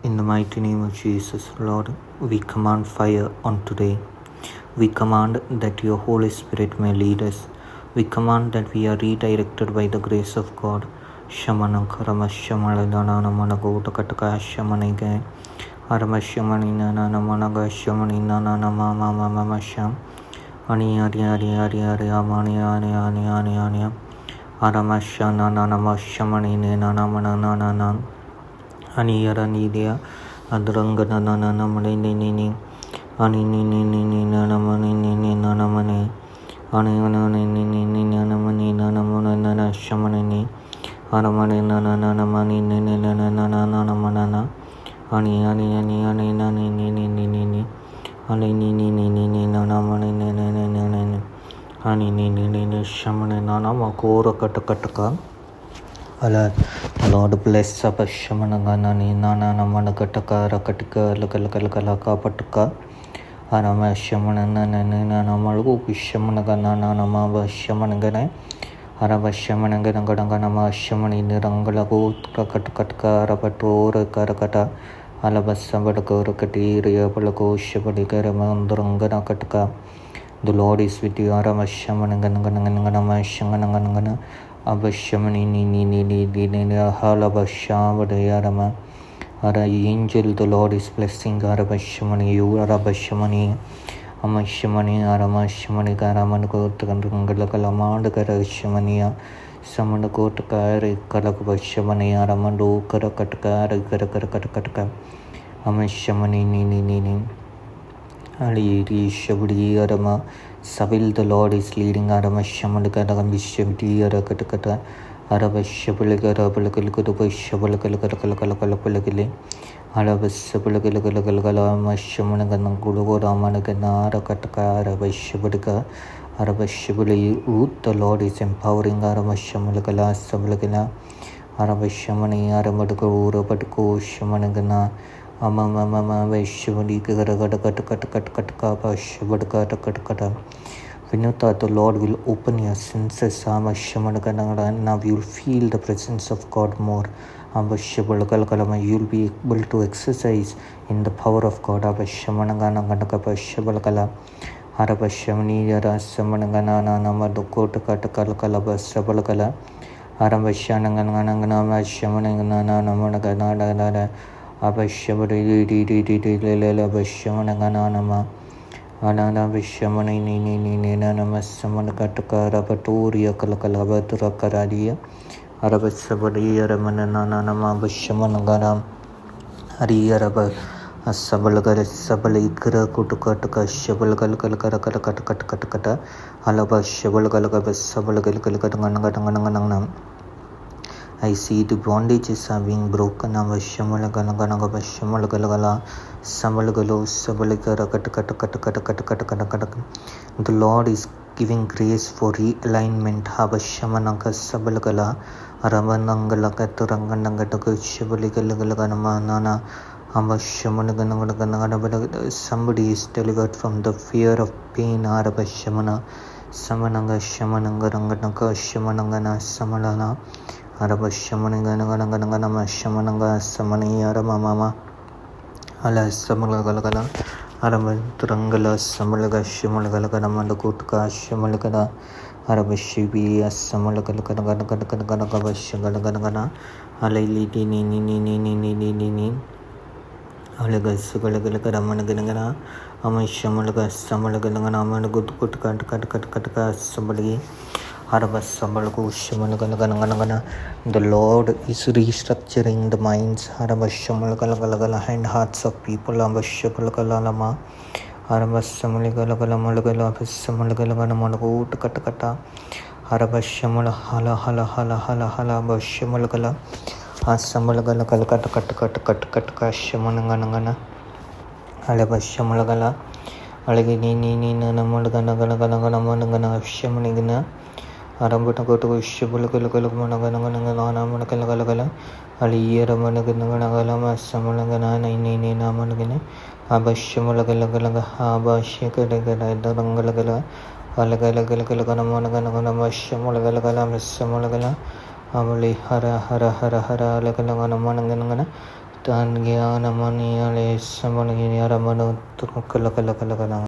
In the mighty name of Jesus, Lord, we command fire on today. We command that your Holy Spirit may lead us. We command that we are redirected by the grace of God. Shamana karama shamala dana namana gota kataka shamanige. Arama shamani nana namanaga shamani nana nama mama mama sham. Ani ari ari ari ari amani ani ani ani ani. Arama shana nana mashamani nana mana nana nana. Ani yara nidia adrangana nana mani nini. Ani nini nana mani nini nana mani. Ani nini nana mani nana mani nana shamanini. Aramani nana nana mani nini nana nana nana manana. Ani nani nini. Ani nini nana mani nini. Ani nini shamani nana makora katakataka. Lord bless up Shamanagana Nana Namanakataka Rakatika Lakalaka Pataka Arama Shamanana Namalu Shamanagana Namaba Shamanagana Araba Shamanaganaganama Shamani Nirangalago Rakataka Rapatora Karakata Alabasabadako Rakati Riapalago Shabadikaramandrangana Kataka. The Lord is with you, Arama Shamanagana Shanganangana. Abashamani ni halabashavadayarama. Ara angel, the Lord is blessing Arabashamani, you Arabashamani, Amashamani, Aramashamani, Karamanakotangalakamanda Karashamania, Samanakotaka, Kalakabashamani, Aramando, Karakataka, Karakataka, Amashamani ni Ali Shabudi Arama. Savil, the Lord is leading Arama Shamalakadam Vishabdi Arakatakata Arabashabalaka Shabalakalakalakalakalakalakalakalakalakali Arabasabalakalakalakalama Shamanagana Gulu Ramanagana Arakataka Arabashabadaka Arabashabali Root, the Lord is empowering Arama Shamalakala Sabalakala Arabashamani Aramadaka Urapatako Shamanagana Amama Veshavadi Karakatakatakataka Shabadakatakata. Vinuta, the Lord will open your senses. Now you will feel the presence of God more. You will be able to exercise in the power of God. Arabashamani Rasamanagana Namadokotakatakalakalaba Sabalakala Arabashanangana Shamanagana Namanagana Abashabadi Abashamanagana Anana Vishamani Nana Samanakataka Rapaturia Kalakalabatura Karadia Arabasabadi Ramanana Bashamanagana Hari Araba Sabalagara Sabalikara Kutukataka Shabalkalkalakarakatakatakata Alaba Shabalkalaka Sabalkalkalakatanganangananganam. I see the bondages are being broken. The Lord is giving grace for realignment. Habashamanaka Sabalagala Arabanangalaka Turanganangataka Shabalikalaganamana Habashamanaganaganagana. Somebody is delivered from the fear of pain. Arabashamana Samananga Shamanangaranganaka Shamanangana Samalana Arabashamananga Shamananga Samani Aramama Ala Samalagalagala Aramantrangala Samalaga Shamalagalagamanakutka Shamalagana Arabashibi Samalagalaganagana Alaili Nini Alagasagalagalagamanaganagana Amashamalaga Samalagana Managutka somebody. The Lord is restructuring the minds and hearts of people. Arambatakoto Shabalakalamanaganamanagala Aliyaramanaganagalama Samalagana Nini Namanagana Abashamalagalaga Abashakadarangalagala Alagalagalaganamanagana Shamalagala Samalagala Amali Hara Laganamanagana Tan Gyana Mani Ale Samani Yaramano Kala Kala Kala Kala